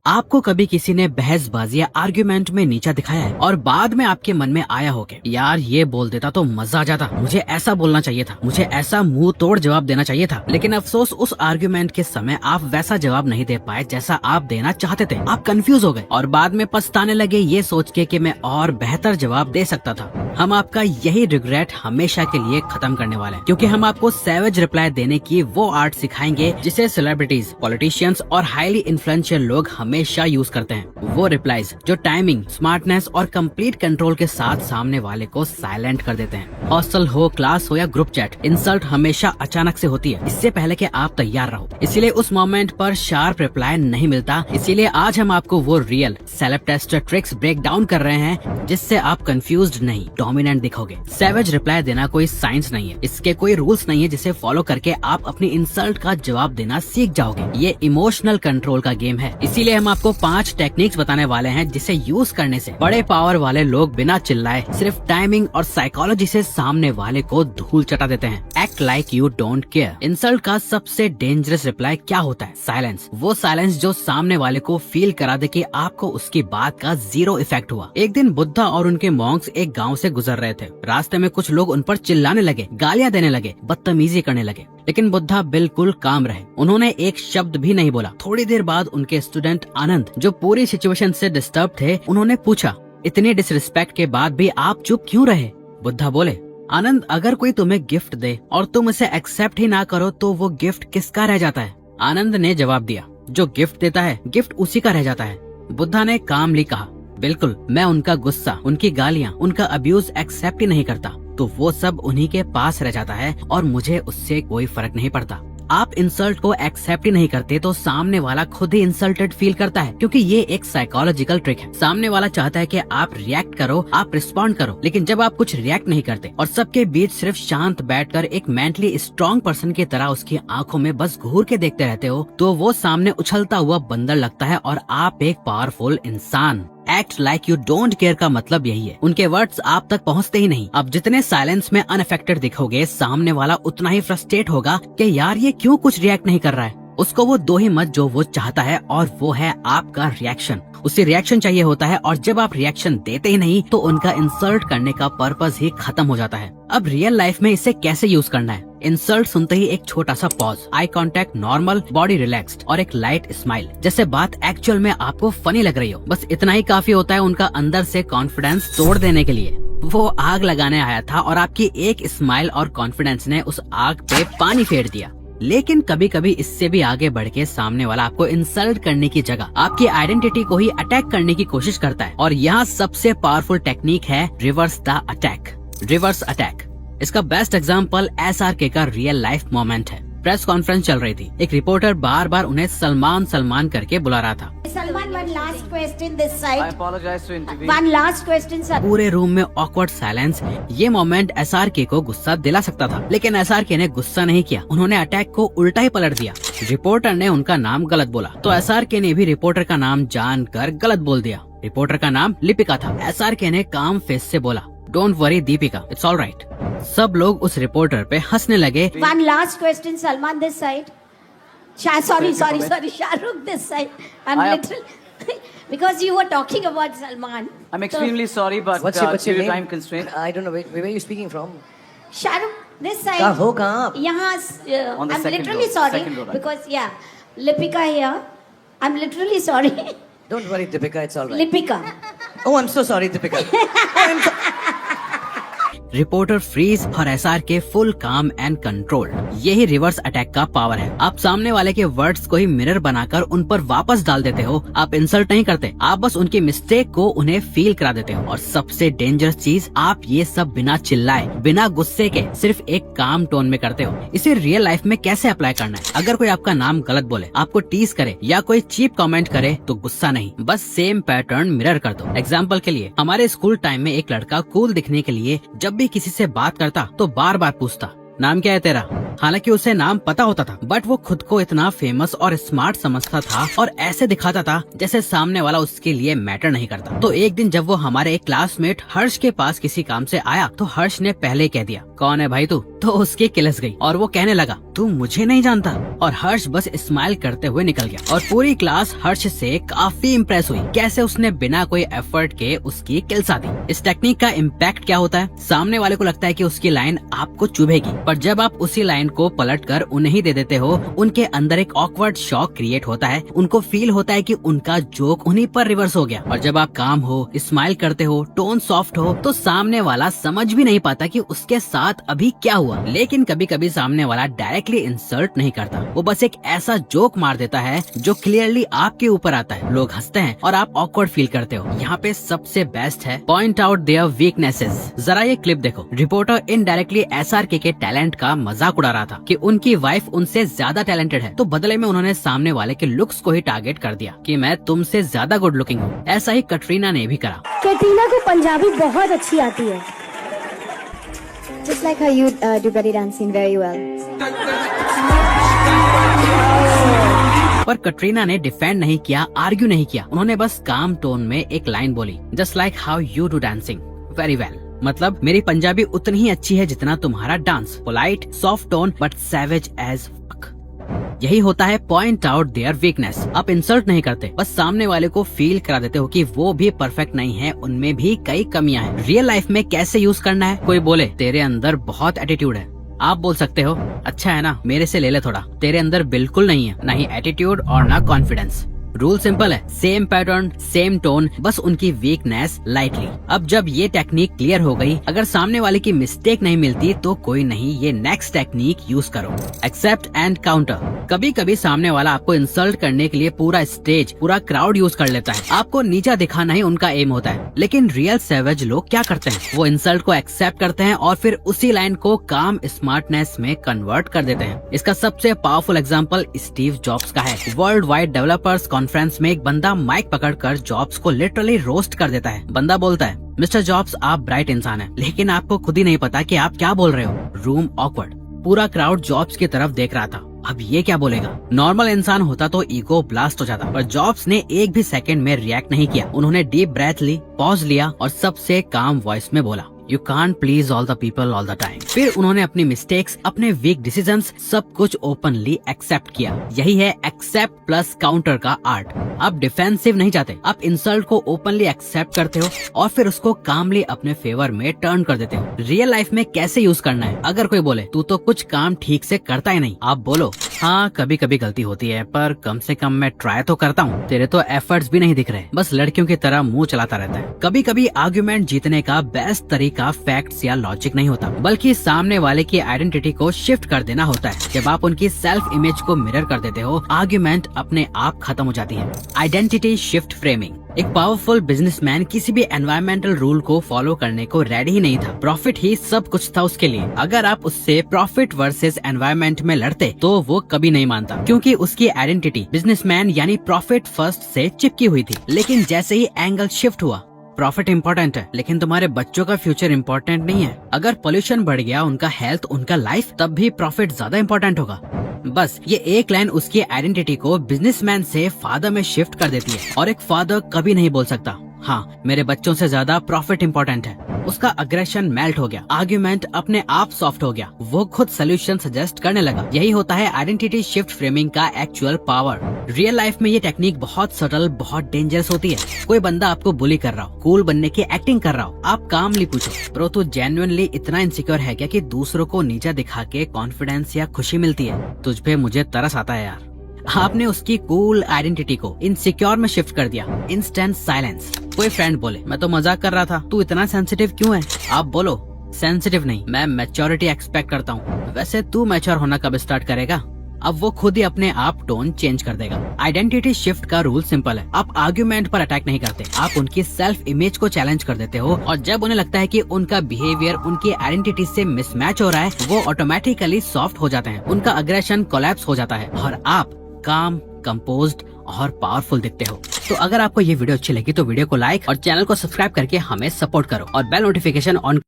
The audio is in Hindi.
आपको कभी किसी ने बहसबाजी या आर्ग्यूमेंट में नीचा दिखाया है और बाद में आपके मन में आया हो कि यार ये बोल देता तो मजा आ जाता, मुझे ऐसा बोलना चाहिए था, मुझे ऐसा मुंह तोड़ जवाब देना चाहिए था। लेकिन अफसोस उस आर्ग्यूमेंट के समय आप वैसा जवाब नहीं दे पाए जैसा आप देना चाहते थे। आप कंफ्यूज हो गए और बाद में पछताने लगे ये सोच के कि मैं और बेहतर जवाब दे सकता था। हम आपका यही रिग्रेट हमेशा के लिए खत्म करने वाले हैं, क्योंकि हम आपको सैवेज रिप्लाई देने की वो आर्ट सिखाएंगे जिसे सेलिब्रिटीज, पॉलिटिशियंस और हाईली इन्फ्लुएंशियल लोग हमेशा यूज करते हैं। वो रिप्लाईज जो टाइमिंग, स्मार्टनेस और कंप्लीट कंट्रोल के साथ सामने वाले को साइलेंट कर देते हैं। हॉस्टल हो, क्लास हो या ग्रुप चैट, इंसल्ट हमेशा अचानक से होती है, इससे पहले कि आप तैयार रहो। इसीलिए उस मोमेंट पर शार्प रिप्लाई नहीं मिलता। इसीलिए आज हम आपको वो real celeb tester tricks break down कर रहे हैं जिससे आप कंफ्यूज्ड नहीं, डोमिनेंट दिखोगे। सैवेज रिप्लाई देना कोई साइंस नहीं है, इसके कोई रूल्स नहीं है जिसे फॉलो करके आप अपनी इंसल्ट का जवाब देना सीख जाओगे। ये इमोशनल कंट्रोल का गेम है। इसीलिए हम आपको 5 टेक्निक्स बताने वाले हैं जिसे यूज करने से बड़े पावर वाले लोग बिना चिल्लाए सिर्फ टाइमिंग और साइकोलॉजी से सामने वाले को धूल चटा देते हैं। Act like you don't care. Insult का सबसे डेंजरस रिप्लाई क्या होता है? साइलेंस। वो साइलेंस जो सामने वाले को फील करा दे कि आपको उसकी बात का जीरो इफेक्ट हुआ। एक दिन बुद्धा और उनके मॉन्क्स एक गांव से गुजर रहे थे। रास्ते में कुछ लोग उन पर चिल्लाने लगे, गालियां देने लगे, बदतमीजी करने लगे, लेकिन बुद्धा बिल्कुल काम रहे। उन्होंने एक शब्द भी नहीं बोला। थोड़ी देर बाद उनके स्टूडेंट आनंद, जो पूरी सिचुएशन से डिस्टर्ब थे, उन्होंने पूछा, इतनी डिसरिस्पेक्ट के बाद भी आप चुप क्यों रहे? बुद्धा बोले, आनंद, अगर कोई तुम्हें गिफ्ट दे और तुम इसे एक्सेप्ट ही ना करो तो वो गिफ्ट किसका रह जाता है? आनंद ने जवाब दिया, जो गिफ्ट देता है गिफ्ट उसी का रह जाता है। बुद्धा ने कामली कहा, बिल्कुल, मैं उनका गुस्सा, उनकी गालियाँ, उनका अब्यूज एक्सेप्ट ही नहीं करता, तो वो सब उन्हीं के पास रह जाता है और मुझे उससे कोई फर्क नहीं पड़ता। आप इंसल्ट को एक्सेप्ट ही नहीं करते तो सामने वाला खुद ही इंसल्टेड फील करता है, क्योंकि ये एक साइकोलॉजिकल ट्रिक है। सामने वाला चाहता है कि आप रिएक्ट करो, आप रिस्पॉन्ड करो, लेकिन जब आप कुछ रिएक्ट नहीं करते और सबके बीच सिर्फ शांत बैठकर एक मेंटली स्ट्रॉन्ग पर्सन की तरह उसकी आंखों में बस घूर के देखते रहते हो, तो वो सामने उछलता हुआ बंदर लगता है और आप एक पावरफुल इंसान। Act like you don't care का मतलब यही है। उनके वर्ड्स आप तक पहुंचते ही नहीं। अब जितने साइलेंस में अनअफेक्टेड दिखोगे, सामने वाला उतना ही फ्रस्ट्रेट होगा कि यार ये क्यों कुछ रिएक्ट नहीं कर रहा है। उसको वो दो ही मत जो वो चाहता है, और वो है आपका रिएक्शन। उसे रिएक्शन चाहिए होता है, और जब आप रिएक्शन देते ही नहीं तो उनका इंसल्ट करने का पर्पस ही खत्म हो जाता है। अब रियल लाइफ में इसे कैसे यूज करना है? इंसल्ट सुनते ही एक छोटा सा pause, eye contact normal, body relaxed और एक लाइट स्माइल, जैसे बात एक्चुअल में आपको फनी लग रही हो। बस इतना ही काफी होता है उनका अंदर से कॉन्फिडेंस तोड़ देने के लिए। वो आग लगाने आया था और आपकी एक स्माइल और कॉन्फिडेंस ने उस आग पे पानी फेर दिया। लेकिन कभी कभी इससे भी आगे बढ़ के सामने वाला आपको इंसल्ट करने की जगह आपकी आइडेंटिटी को ही अटैक करने की कोशिश करता है, और यहाँ सबसे पावरफुल टेक्निक है reverse the attack. Reverse attack, इसका बेस्ट एग्जाम्पल SRK का रियल लाइफ मोमेंट है। प्रेस कॉन्फ्रेंस चल रही थी। एक रिपोर्टर बार बार उन्हें सलमान सलमान करके बुला रहा था। Salman, one last question this side. I apologize to intervene. One last question, sir. पूरे रूम में ऑकवर्ड साइलेंस। ये मोमेंट SRK को गुस्सा दिला सकता था, लेकिन SRK ने गुस्सा नहीं किया। उन्होंने अटैक को उल्टा ही पलट दिया। रिपोर्टर ने उनका नाम गलत बोला तो SRK ने भी रिपोर्टर का नाम जानकर गलत बोल दिया। रिपोर्टर का नाम लिपिका था। SRK ने काम फेस से बोला, don't worry Deepika, it's all right. सब लोग उस रिपोर्टर पे हंसने लगे। One last question, Salman this side. Sorry, Shahrukh this side. I'm literally because you were talking about Salman. I'm extremely sorry, but What's your due to name? time constraint. I don't know. Where are you speaking from? Shahrukh this side. कहाँ आप? यहाँ On the I'm second literally row, sorry second row, right. because Lipika here. I'm literally sorry. Don't worry, Deepika. It's all right. Lipika. Oh, I'm so sorry, Deepika. Oh, I'm so... reporter freeze और SRK full calm and control. यही रिवर्स अटैक का पावर है। आप सामने वाले के वर्ड्स को ही मिरर बनाकर उन पर वापस डाल देते हो। आप इंसल्ट नहीं करते, आप बस उनकी मिस्टेक को उन्हें फील करा देते हो। और सबसे डेंजरस चीज, आप ये सब बिना चिल्लाए, बिना गुस्से के, सिर्फ एक काम टोन में करते हो। इसे रियल लाइफ में कैसे अप्लाई करना है? अगर कोई आपका नाम गलत बोले, आपको टीज करे या कोई चीप कमेंट करे तो गुस्सा नहीं, बस सेम पैटर्न मिरर कर दो। एग्जाम्पल के लिए, हमारे स्कूल टाइम में एक लड़का कूल दिखने के लिए जब भी किसी से बात करता तो बार बार पूछता, नाम क्या है तेरा? हालांकि उसे नाम पता होता था, बट वो खुद को इतना फेमस और स्मार्ट समझता था और ऐसे दिखाता था जैसे सामने वाला उसके लिए मैटर नहीं करता। तो एक दिन जब वो हमारे एक क्लासमेट हर्ष के पास किसी काम से आया तो हर्ष ने पहले कह दिया, कौन है भाई तू? तो उसकी किलस गई और वो कहने लगा तू मुझे नहीं जानता। और हर्ष बस स्माइल करते हुए निकल गया और पूरी क्लास हर्ष से काफी इम्प्रेस हुई, कैसे उसने बिना कोई एफर्ट के उसकी किल सा दी। इस टेक्निक का इम्पैक्ट क्या होता है, सामने वाले को लगता है कि उसकी लाइन आपको चुभेगी, पर जब आप उसी लाइन को पलट कर उन्हें ही दे देते हो, उनके अंदर एक ऑकवर्ड शॉक क्रिएट होता है। उनको फील होता है कि उनका जोक उन्हीं पर रिवर्स हो गया। और जब आप काम हो, स्माइल करते हो, टोन सॉफ्ट हो, तो सामने वाला समझ भी नहीं पाता कि उसके साथ अभी क्या हुआ। लेकिन कभी कभी सामने वाला डायरेक्टली इंसल्ट नहीं करता, वो बस एक ऐसा जोक मार देता है जो क्लियरली आपके ऊपर आता है। लोग हंसते हैं और आप ऑकवर्ड फील करते हो। यहाँ पे सबसे बेस्ट है पॉइंट आउट देयर वीकनेसेस। जरा ये क्लिप देखो। रिपोर्टर इनडायरेक्टली SRK के टैलेंट का मजाक उड़ा रहा था कि उनकी वाइफ उनसे ज्यादा टैलेंटेड है, तो बदले में उन्होंने सामने वाले के लुक्स को ही टारगेट कर दिया कि मैं तुमसे ज्यादा गुड लुकिंग हूँ। ऐसा ही कटरीना ने भी करा। कैटरीना को पंजाबी बहुत अच्छी आती है। Just like how you do belly dancing very well. पर कटरीना ने डिफेंड नहीं किया, आर्ग्यू नहीं किया। उन्होंने बस काम टोन में एक लाइन बोली, just like how you do dancing very well. मतलब मेरी पंजाबी उतनी ही अच्छी है जितना तुम्हारा dance. Polite, soft tone but savage as fuck. यही होता है पॉइंट आउट देयर वीकनेस। आप इंसल्ट नहीं करते, बस सामने वाले को फील करा देते हो कि वो भी परफेक्ट नहीं है, उनमें भी कई कमियां हैं। रियल लाइफ में कैसे यूज करना है, कोई बोले तेरे अंदर बहुत एटीट्यूड है, आप बोल सकते हो अच्छा है ना, मेरे से ले ले थोड़ा। तेरे अंदर बिल्कुल नहीं है, ना ही एटीट्यूड और ना कॉन्फिडेंस। रूल सिंपल है, सेम पैटर्न सेम टोन, बस उनकी वीकनेस लाइटली। अब जब ये टेक्निक क्लियर हो गई, अगर सामने वाले की मिस्टेक नहीं मिलती तो कोई नहीं, ये नेक्स्ट टेक्निक यूज करो, एक्सेप्ट एंड काउंटर। कभी कभी सामने वाला आपको इंसल्ट करने के लिए पूरा स्टेज, पूरा क्राउड यूज कर लेता है। आपको नीचा दिखाना ही उनका एम होता है। लेकिन रियल सैवेज लोग क्या करते हैं, वो इंसल्ट को एक्सेप्ट करते हैं और फिर उसी लाइन को काम स्मार्टनेस में कन्वर्ट कर देते हैं। इसका सबसे पावरफुल एग्जाम्पल स्टीव जॉब्स का है। वर्ल्ड वाइड डेवलपर्स कॉन्फ्रेंस में एक बंदा माइक पकड़कर जॉब्स को लिटरली रोस्ट कर देता है। बंदा बोलता है, मिस्टर जॉब्स आप ब्राइट इंसान हैं, लेकिन आपको खुद ही नहीं पता कि आप क्या बोल रहे हो। Room awkward. पूरा क्राउड जॉब्स की तरफ देख रहा था। अब ये क्या बोलेगा। नॉर्मल इंसान होता तो ईगो ब्लास्ट हो जाता, पर जॉब्स ने एक भी सेकंड में रिएक्ट नहीं किया। उन्होंने डीप ब्रेथ ली, पॉज लिया और सबसे काम वॉइस में बोला, you can't please all the people all the time. फिर उन्होंने अपनी मिस्टेक्स, अपने वीक डिसीजंस, सब कुछ ओपनली एक्सेप्ट किया। यही है एक्सेप्ट प्लस काउंटर का आर्ट। आप डिफेंसिव नहीं जाते, आप इंसल्ट को ओपनली एक्सेप्ट करते हो और फिर उसको कामली अपने फेवर में टर्न कर देते हो। रियल लाइफ में कैसे यूज करना है, अगर कोई बोले तू तो कुछ काम ठीक से करता ही नहीं, आप बोलो हाँ कभी कभी गलती होती है, पर कम से कम मैं ट्राई तो करता हूँ। तेरे तो एफर्ट्स भी नहीं दिख रहे, बस लड़कियों की तरह मुंह चलाता रहता है। कभी कभी आर्ग्यूमेंट जीतने का बेस्ट तरीका फैक्ट्स या लॉजिक नहीं होता, बल्कि सामने वाले की आइडेंटिटी को शिफ्ट कर देना होता है। जब आप उनकी सेल्फ इमेज को मिरर कर देते हो, आर्ग्यूमेंट अपने आप खत्म हो जाती है। Identity shift framing. एक पावरफुल बिजनेसमैन किसी भी एनवायरमेंटल रूल को फॉलो करने को रेडी ही नहीं था। प्रॉफिट ही सब कुछ था उसके लिए। अगर आप उससे प्रॉफिट वर्सेस एनवायरमेंट में लड़ते तो वो कभी नहीं मानता, क्योंकि उसकी आइडेंटिटी बिजनेसमैन यानी प्रॉफिट फर्स्ट से चिपकी हुई थी। लेकिन जैसे ही एंगल शिफ्ट हुआ, प्रॉफिट इम्पोर्टेंट है लेकिन तुम्हारे बच्चों का फ्यूचर इम्पोर्टेंट नहीं है। अगर पोल्यूशन बढ़ गया, उनका हेल्थ, उनका लाइफ, तब भी प्रॉफिट ज्यादा इम्पोर्टेंट होगा। बस ये एक लाइन उसकी आइडेंटिटी को बिजनेसमैन से फादर में शिफ्ट कर देती है। और एक फादर कभी नहीं बोल सकता हाँ मेरे बच्चों से ज्यादा प्रॉफिट इम्पोर्टेंट है। उसका अग्रेशन मेल्ट हो गया, आर्ग्यूमेंट अपने आप सॉफ्ट हो गया, वो खुद सोल्यूशन सजेस्ट करने लगा। यही होता है आइडेंटिटी शिफ्ट फ्रेमिंग का एक्चुअल पावर। रियल लाइफ में ये टेक्निक बहुत सटल, बहुत डेंजरस होती है। कोई बंदा आपको बुली कर रहा हो, कूल बनने की एक्टिंग कर रहा हो, आप कामली पूछो, ब्रो तू जेन्युइनली इतना इनसिक्योर है क्या कि दूसरों को नीचा दिखा के कॉन्फिडेंस या खुशी मिलती है? तुझ पे मुझे तरस आता है यार। आपने उसकी कूल आइडेंटिटी को इनसिक्योर में शिफ्ट कर दिया। Instant silence. कोई फ्रेंड बोले मैं तो मजाक कर रहा था, तू इतना सेंसिटिव क्यों है? आप बोलो सेंसिटिव नहीं, मैं मैच्योरिटी एक्सपेक्ट करता हूँ। वैसे तू मैच्योर होना कब स्टार्ट करेगा? अब वो खुद ही अपने आप टोन चेंज कर देगा। आइडेंटिटी शिफ्ट का रूल सिंपल है, आप आर्ग्यूमेंट पर अटैक नहीं करते, आप उनकी सेल्फ इमेज को चैलेंज कर देते हो। और जब उन्हें लगता है कि उनका बिहेवियर उनकी आइडेंटिटी से मिसमैच हो रहा है, वो ऑटोमेटिकली सॉफ्ट हो जाते हैं, उनका अग्रेशन कोलैप्स हो जाता है और आप काम, कंपोज्ड और पावरफुल दिखते हो। तो अगर आपको ये वीडियो अच्छी लगी तो वीडियो को लाइक और चैनल को सब्सक्राइब करके हमें सपोर्ट करो और बेल नोटिफिकेशन ऑन